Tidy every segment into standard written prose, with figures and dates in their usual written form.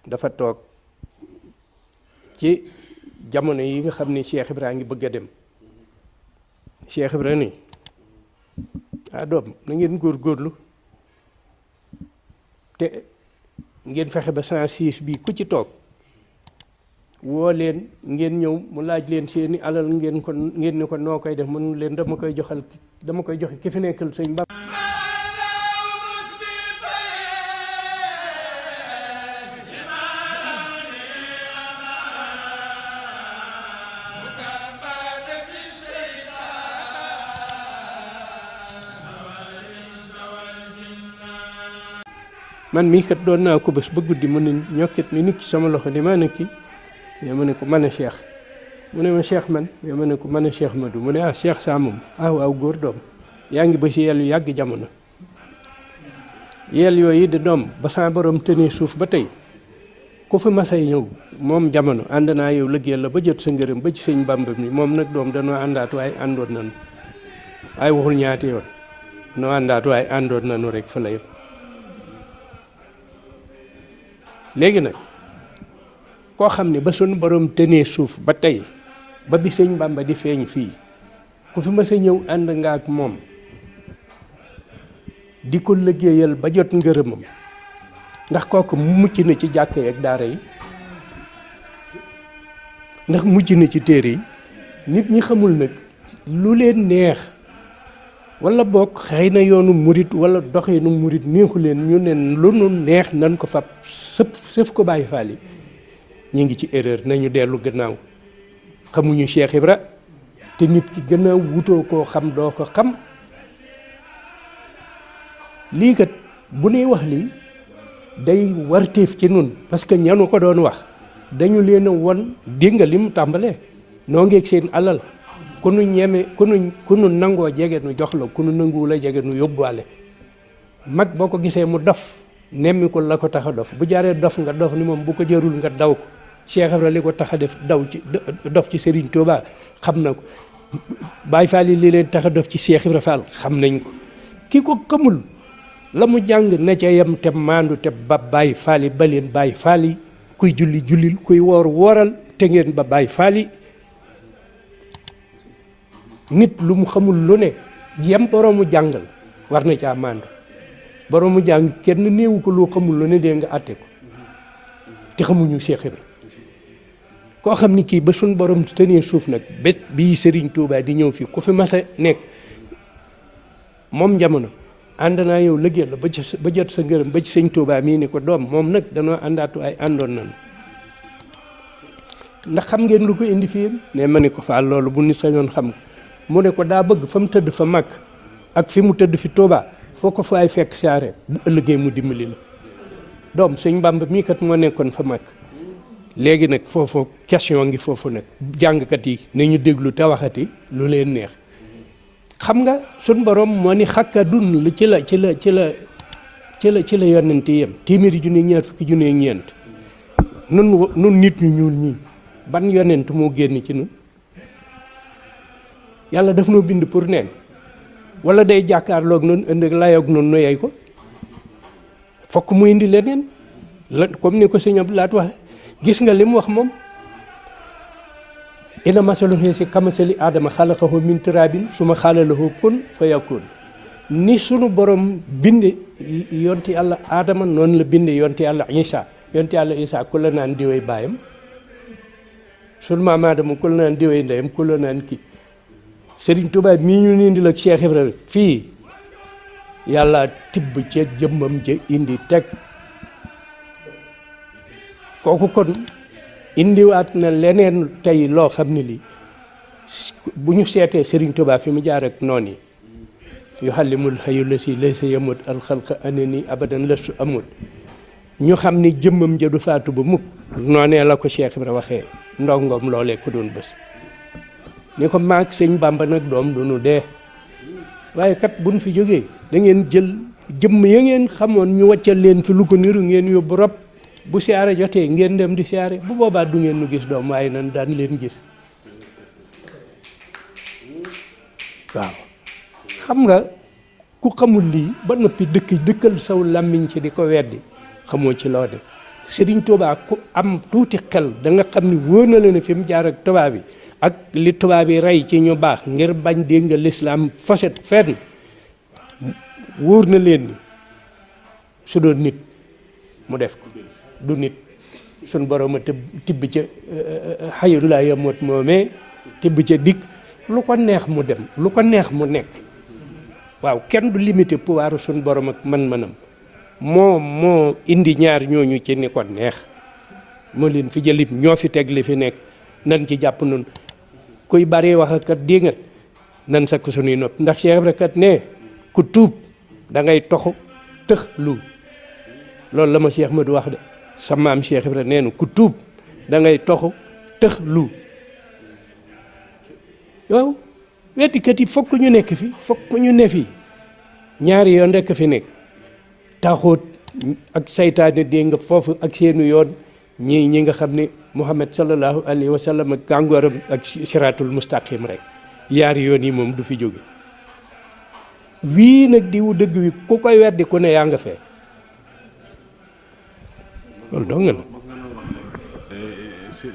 dafa toog ci jamono yi nga xam ni Cheikh Ibra ngi bëgg a dem Cheikh Ibra ni doom na ngeen góorgóorlu te ngeen fexe ba 106 bi ku ci toog woo leen ngeen ñëw mu laaj leen seeni alal ngeen ni ko noo koy def mënu leen dama koy joxe ki fi nekkal sëñ Bamba. man mii kat doon naa ko bés ba guddi mu ne ñokkit ni nit ci sama loxo ni maa ne kii mais ma ne ko mën a Cheikh mu ne ma Cheikh man mais ma ne ko mën a Cheikh Madou mu ne Cheikh saa moom waaw góor doom yaa ngi ba si yel yu yàgg jamono yel yooyu de doom ba sa borom tënee suuf ba tey ku fi masay ñëw moom jamono ànd naa yow liggéeyal la ba jot sa ngërëm ba ci sëñ Bamba mi moom nag doom danoo àndaat waaye àndoon nañu waaye waxul ñaati yoon noo àndaat waaye àndoon nañu rek fa la yëpp léegi nag koo xam ne ba sunu borom tënee suuf ba tey ba bi sëñ Bamba di feeñ fii ku fi mas a ñëw ànd nga ak moom di ko liggéeyal ba jot ngërëmam ndax kooku mucc na ci jàkka yi ak daara yi ndax mucc na ci téere yi nit ñi xamul nag lu leen neex wala boog xëy na yoonu murit wala doxinu murit neexu leen ñu ne lu nu neex nan ko fab sëf ko bàyyi faal yi ñu ngi ci erreur nañu dellu gannaaw xamuñu Cheikh Ibra te nit ki gannaaw wutoo koo xam doo ko xam lii kat bu nuy wax lii day warteef ci nun parce que ñanu ko doon wax dañu leen a won dégg nga li mu tàmbalee noo ngeeg seen alal ku nu ñeme ku nu nangoo jege nu jox la ku nu nanguwu la jege nu yóbbuwaale mag boo ko gisee mu dof nemmi ko la ko tax a dof bu jaaree dof nga dof ni moom bu ko jërul nga daw ko Cheikh Ibra li ko tax a def dof ci Serigne Touba xam na ko Baye Fall yi li leen tax a dof ci Cheikh Ibra Fall xam nañ ko ki ko xamul la mu jàng na ca yem te maandu te ba Baye Fall yi ba leen Baye Fall yi kuy julli jullil kuy woor wooral te ngeen ba Baye Fall yi nit lu mu xamul lu ne yem boroomu jàngal war na caa maandu boroomu jàng kenn néewu ko loo xamul lu ne dee nga àtte ko te xamuñu Cheikh Ibra koo xam ni kii ba suñ borom tënee suuf nag bés bii Serigne Touba di ñëw fii ku fi mas a nekk moom jamono ànd naa yow liggéey la ba jot sa ngërëm ba ci sëñ Touba mii ni ko doom moom nag danoo àndaatu ay àndoon nañu ndax xam ngeen lu ko indi fii ne ma ni ko faal loolu bu nit sañoon xam mu ne ko daa bëgg fa mu tëdd fa mag ak fi mu tëdd fi Touba foo ko faay fekk saare bu ëllëgee mu dimbali la doom sëñ Bamba mii kat moo nekkoon fa mag léegi nag foofu question ngi foofu nag jàngkat yi nañu déglu te waxati lu leen neex xam nga suñ borom moo ni xakka dun la ci la yonenti yem téeméeri junne ñaar fukki junne ak ñeent nun nit ñu ñuul ñii ban yonent moo génn ci nun yàlla daf noo bind pour neen wala day jàkkaarloog noonu ënd layoog noonu noyey ko fokk mu indi leneen la comme ni ko sëñ Abdou Lahat waxe gis nga li mu wax moom ina masalun si kamasali aadama xalaqahu min turabin suma xaala lahu kun fa yakun ni sunu borom binde yonti yàlla aadama noonu la binde yonti yàlla isa ku la naan diwee baayam sunu maam aadama ku la naan diwee ndeyam ku la naan kii Serigne Touba mii ñu indi la Cheikh Ibra fii yàlla tibb ca jëmmam ja indi teg kooku kon indiwaat na leneen tey loo xam ne lii bu ñu seetee Serigne Touba fi mu jaar ak noon yi yu xalimul xayu la si laysa yamut alxalqa anani abadan lastu amut ñu xam ni jëmmam ja du faatu ba mukk noonee la ko Cheikh Ibra waxee ndongoom loolee ko doon bés ni ko maag sëñ Bamba nag doom du nu dee waaye kat buñ fi jógee da ngeen jël jëmm ya ngeen xamoon ñu wàccal leen fi lu ko niru ngeen yóbbu rob bu siyaare jotee ngeen dem di siyaare bu boobaa du ngeen nu gis doom waaye nan daan leen gis waaw xam nga ku xamul lii ba noppi dëkkal saw làmmiñ ci di ko weddi xamoo ci loo de Serigne Touba ku am tuuti xel da nga xam ni wóor na la ne fi mu jaar ak tubaab yi ak li tubaab yi rey ci ñu baax ngir bañ dégg nga lislaam faset fenn wóor na leen ni su doon nit mu def ko du nit suñ borom a tibb ca xayu laa yamut moomee tibb ca dikk lu ko neex mu dem lu ko neex mu nekk waaw kenn du limité pouvoiru suñ borom ak man-manam moo indi ñaar ñooñu ci ni ko neex moo leen fi jëlit ñoo fi teg li fi nekk nan ci jàpp nun kuy bari wax ak kat déngat nan sakk suñuy nopp ndax Cheikh Ibra kat ne ku tuub da ngay toxu tëx lu loolu la ma Cheikh Madou wax de sa maam Cheikh Ibra nee na ku tuub da ngay toxu tëx lu waaw weddikat yi fokk ñu nekk fi fokk ñu ne fi ñaari yoon rekk fi nekk taxoot ak saytaane dégg nga foofu ak seenu yoon ñi nga xam ne Muhammad sallallahu alayhi wa sallam ak gàngooram ak siraatul mustaqim rek yaari yoon yi moom du fi jóge wii nag diwu dëgg wi ku koy weddi ku ne yaa nga fee loolu doo nga la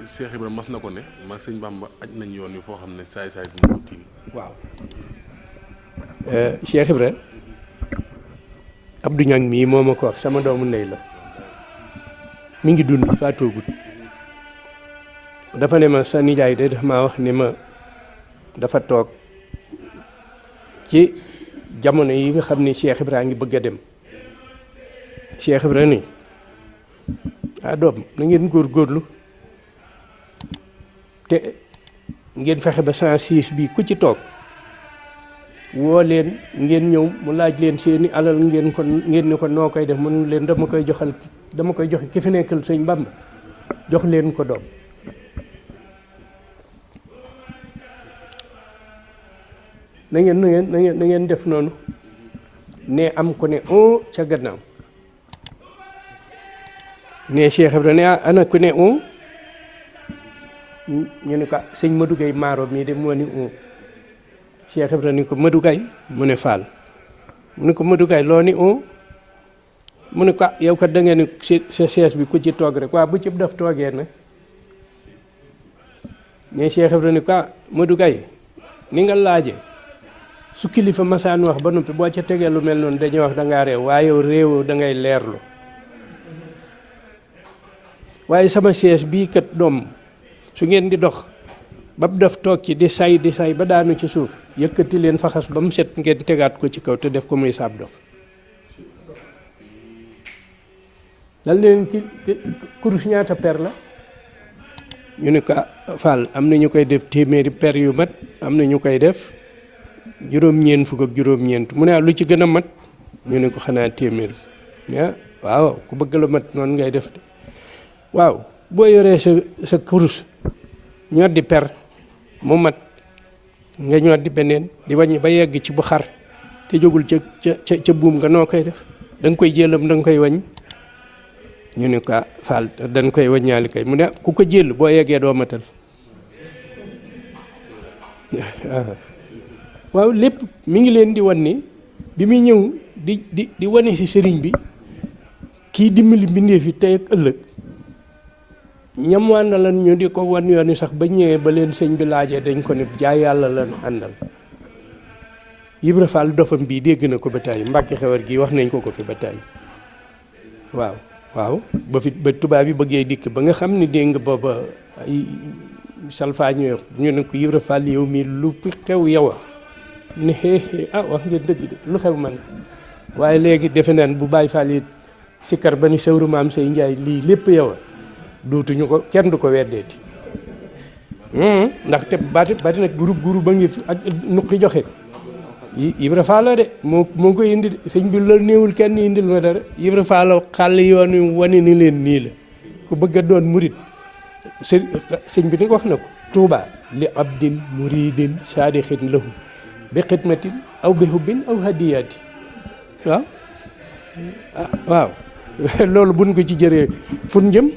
Cheikh Ibra mas na ko ne maag sëñ Bamba aj nañ yoon wi foo xam ne saay-saay bu mu ko tiim waaw Cheikh Ibra Abdou Niang mii moo ma ko wax sama doomu ndey la mi ngi dund faatoogut dafa ne ma sa nijaay de dafa maa wax ni ma dafa toog ci jamono yi nga xam ni Cheikh Ibra ngi bëgg a dem Cheikh Ibra ni doom na ngeen góorgóorlu te ngeen fexe ba 106 bi ku ci toog woo leen ngeen ñëw mu laaj leen seeni alal ngeen ni ko noo koy def mënu leen dama koy joxe ki fi nekkal sëñ Bamba jox leen ko doom na ngeen def noonu ne am ko ne ca gannaaw ne Cheikh Ibra ne ana ku ne ñu ne ko sëñ Madou Gueye Maaro mii de moo ni Cheikh Ibra ni ko Madou Gueye mu ne Fall mu ne ko Madou Gueye loo ni mu ne ko yow kat da ngeen ni sa chaise bi ku ci toog rek waaw bu ci daf toogee nag ne Cheikh Ibra ni ko Madou Gueye ni nga laaje su kilifa masaan wax ba noppi boo ca tegee lu mel noonu dañuy wax da ngaa réew waaye yow réew da ngay leerlu waaye sama chaise bii kat doom su ngeen di dox ba daf toog ci di say ba daanu ci suuf yëkkati leen faxas ba mu set ngeen tegaat ko ci kaw te def ko muy saab dof dal leen ki kurus ñaata per la ñu ne ko Fall am na ñu koy def téeméeri per yu mat am na ñu koy def juróom-ñeent fukk ak juróom-ñeent mu ne lu ci gën a mat ñu ne ko xanaa téeméer waaw ku bëgg la mat noonu ngay def de waaw boo yoree sa kurus ñoddi per mu mat nga ñoddi beneen di wàññi ba yegg ci bu xar te jógul ca buum nga noo koy def da nga koy jëlam da nga koy wàññ ñu ne ko Fall dañ koy wàññaali kay mu ne ku ko jël boo yeggee doo matal waaw lépp mi ngi leen di wan ni bi muy ñëw di wane si sëriñ bi kii dimbali mbindeef yi tey ak ëllëg ñam waan na lan ñu di ko wan yoon yi sax ba ñëwee ba leen sëñ bi laajee dañ ko ne jaay yàlla lan àndal Ibra Fall dofam bii dégg na ko ba tàyyi Mbàkke Xewar gi wax nañ ko fi ba tàyyi waaw ba tubaab yi bëggee dikk ba nga xam ne dégg nga booba ay salfaañu ñu ne ko Ibra Fall yow mii lu fi xew yow ne wax ngeen dëgg de lu xew man waaye léegi defe naan bu Baay Fall yi sikkar ba ni sawru maam say njaay lii lépp yow duutuñu ko kenn du ko weddeeti ndax te bari nag groupe ba ngi ak nuqi joxe Ibra Fall la de moo koy indi de sëñ bi la néewul kenn indil ma dara Ibra Fall xàll yoon wi wane ni leen nii la ku bëgg a doon murit sëñ bi nag wax na ko Tuuba li abdin muridin saadixin lahu bi xidmatin aw bi hubbin aw hadiyaati waaw loolu buñ ko ci jëree fun jëm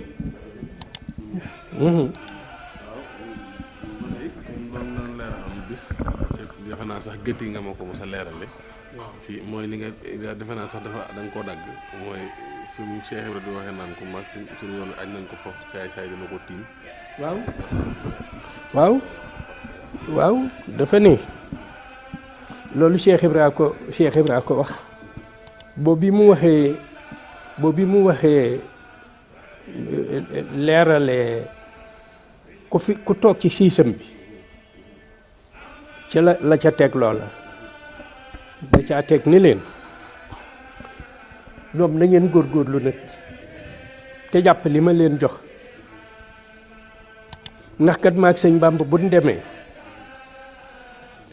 defe naa sax gët yi nga ma ko mos a leerale si mooy li nga defe naa sax da nga koo dagg mooy fi mu Cheikh Ibra di waxee naan ko mag suñu yoon aj nañ ko foofu saay-saay dina ko tiim. waaw waaw dafa ne loolu Cheikh Ibra ko wax boobu bi mu waxee leerale ku toog ci siisam bi ci la ca teg loola da caa teg ni leen ñoom na ngeen góorgóorlu nag te jàpp li ma leen jox ndax kat maag sëñ Bàmba bu ñu demee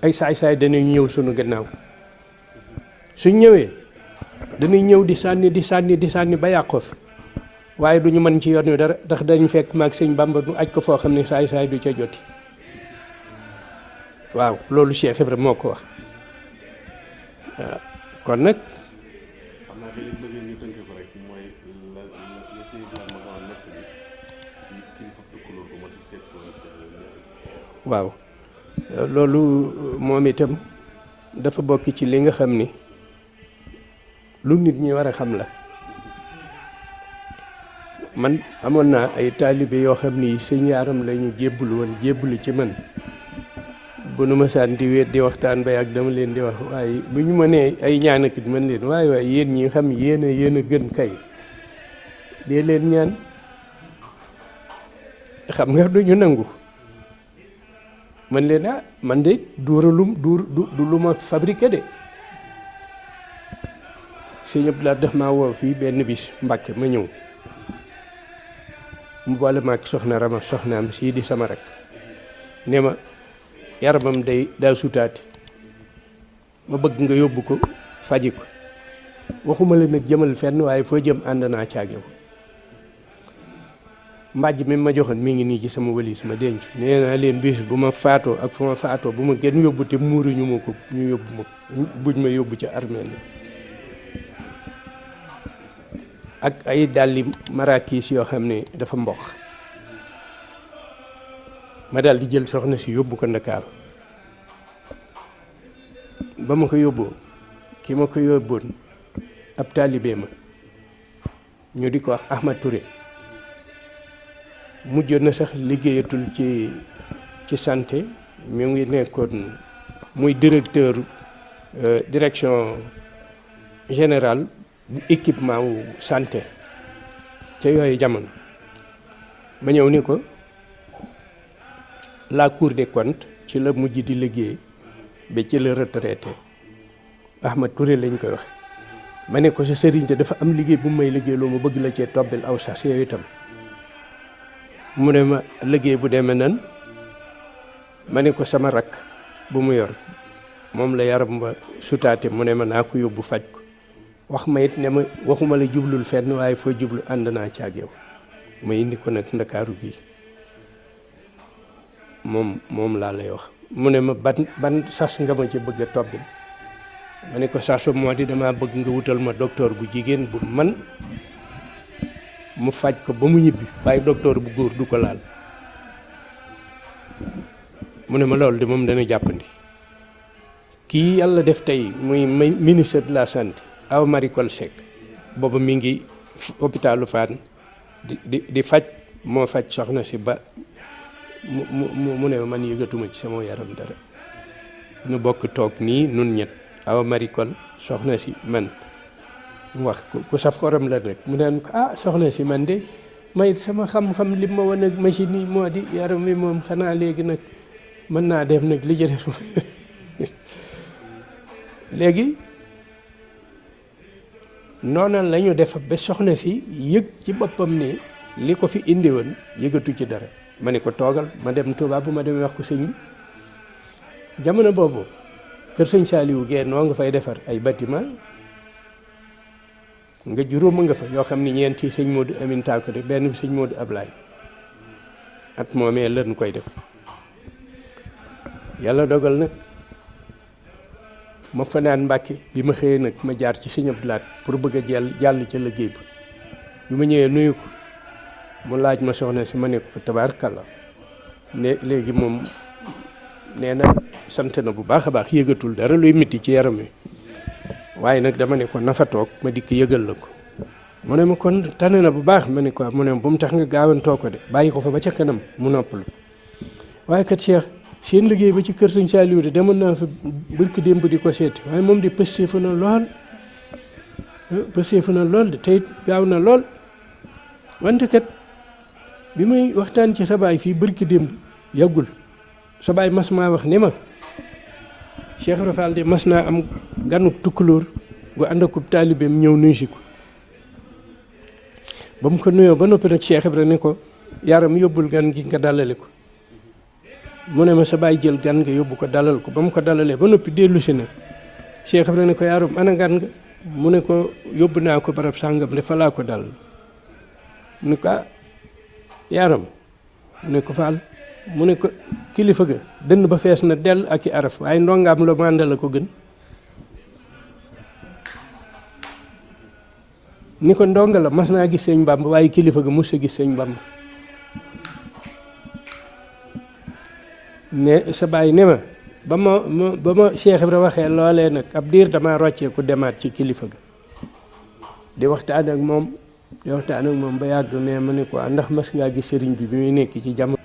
ay saay-saay danañ ñëw sunu gannaaw suñ ñëwee dañuy ñëw di sànni ba yàqoo fi waaye duñu mën ci yoon wi dara ndax dañ fekk maag sëñ Bàmba du aj ko foo xam ne saay-saay du ca joti waaw loolu Cheikh Ibrahima moo ko wax waaw kon nag xam naa li bëggee ñu tënk ko rek mooy la sëñ Ibrahima ma nekk bi ci kilifa tukkulóor ko ma si seet si waaw loolu moom itam dafa bokk ci li nga xam ni lu nit ñi war a xam la man amoon naa ay taalibe yoo xam ni sëñ Yaaram la ñu jébbalu ci man bu nu ma saan di wéet di waxtaan ba ak dama leen di wax waaye bu ñu mënee ay ñaan ak mën leen waaye yéen ñi xam yéen a gën kay dee leen ñaan xam nga duñu nangu man leen man de du lu ma fabriqué de sëñ Abdoulaye daf maa woo fii benn bis Mbàkke ma ñëw mu boole maag soxna Rama soxnaam sii di sama rek ne ma yaramam daa sutaati ma bëgg nga yóbbu ko faji ko waxuma la nag jëmal fenn waaye foo jëm ànd naa caag yow mbàjj mi ma joxoon mi ngi nii ci sama walis ma denc nee naa leen bis bu ma faatoo ak fu ma faatoo bu ma gën yóbbu te muuruñu ma ko ñu yóbbu ma buñ ma yóbbu ci armeel ak ay dàlli marakiis yoo xam ne dafa mboq ma daal di jël soxna si yóbbu ko Ndakaaru ba ma ko yóbboo ki ma ko yóbboon ab taalibe ma ñu di ko wax Ahmad Touré mujjoon na sax liggéeyatul ci santé mi ngi nekkoon muy directeur direction générale bu équipement wu santé ca yooyu jamono ma ñëw ni ko la Cour des comptes ci la mujj di liggéey ba ci la retraité Ahmad Touré lañ koy wax ma ne ko sa sëriñ te dafa am liggéey bu may liggéey loo ma bëgg la cee tobbil aw sas yooyu itam mu ne ma liggéey bu demee nan ma ne ko sama rakk bu mu yor moom la yaram ba sutaate mu ne ma naa ko yóbbu faj ko wax ma it ne ma waxuma la jublul fenn waaye foo jublu ànd naa ci ak yow ma indi ko nag Ndakaaru bii moom laa lay wax mu ne ma ban sas nga ma ci bëgg a tobbil ma ne ko sasu moo di dama bëgg nga wutal ma docteur bu jigéen bu man mu faj ko ba mu ñibbi waaye docteur bu góor du ko laal mu ne ma loolu de moom dana jàppandi kii yàlla def tey muy ministre de la santé Awa Marie Coll Seck booba mi ngi hôpitalu Fann di faj moo faj soxna si ba mu ne man yëgatuma ci sama yaram dara ñu bokk toog nii nun ñett Awa Marie Coll soxna si man mu wax ku saf xorom la rek mu naan ko soxna si man de mayit sama xam-xam li ma wan ak machine yi moo di yaram wi moom xanaa léegi nag mën naa dem nag li jëlee léegi noona la ñu def ba soxna si yëg ci boppam ni li ko fi indi woon yëgatu ci dara ma ne ko toogal ma dem Tuubaa bu ma demee wax ko sëñ bi jamono boobu kër sëñ Saaliwu Gee noo nga fay defar ay bâtiment nga juróoma nga fa yoo xam ne ñeenti sëñ Modou Amin Tako de benn bi sëñ Modou Ablaye at moomee lan koy def yàlla dogal nag ma fanaan Mbàkke bi ma xëyee nag ma jaar ci sëñ Abdou Lahat pour bëgg a jàll ca liggéey ba bi ma ñëwee nuyu ko mu laaj ma soxna si ma ne ko fa tabaarkalla ne léegi moom nee na sant na bu baax a baax yëgatul dara luy métti ci yaram wi waaye nag dama ne ko nafa toog ma dikk yëgal la ko mu ne ma kon tane na bu baax ma ne quoi mu ne ma bu mu tax nga gaawantoo ko de bàyyi ko fa ba ca kanam mu noppalu waaye kat Cheikh seen liggéey ba ci kër sëñ Saliou de demoon naa fa barki démb di ko seeti waaye moom di pëstéefu na lool de tey gaaw na lool wante kat bi may waxtaan ci sa baay fii barki démb yàggul sa baay mas maa wax ne ma Cheikh Ibra Fall de mas naa am ganuk tukkulóor gu ànd akub taalibeem ñëw nuyu si ko ba mu ko nuyoo ba noppi nag Cheikh Ibra ne ko yaram yóbbul gan gi nga dalale ko mu ne ma sa baay jël gan nga yóbbu ko dalal ko ba mu ko dalalee ba noppi dellu si na Cheikh Ibra ne ko yaram ana gan nga mu ne ko yóbbu naa ko barab sàngam de fa laa ko dal mu ne ko yaram mu ne ko Fall mu ne ko kilifa ga dënn ba fees na dell ak i araf waaye ndongaam la mànda la ko gën ni ko ndonga la mas naa gis sëñ Bamba waaye kilifa ga mos a gis sëñ Bamba ne sa baay ne ma ba ma Cheikh Ibra waxee loolee nag ab diir dama rocceeku demaat ci kilifa ga di waxtaan ak moom ba yàgg ne ma ne ko ndax mas ngaa gis sëriñ bi muy nekk ci jamono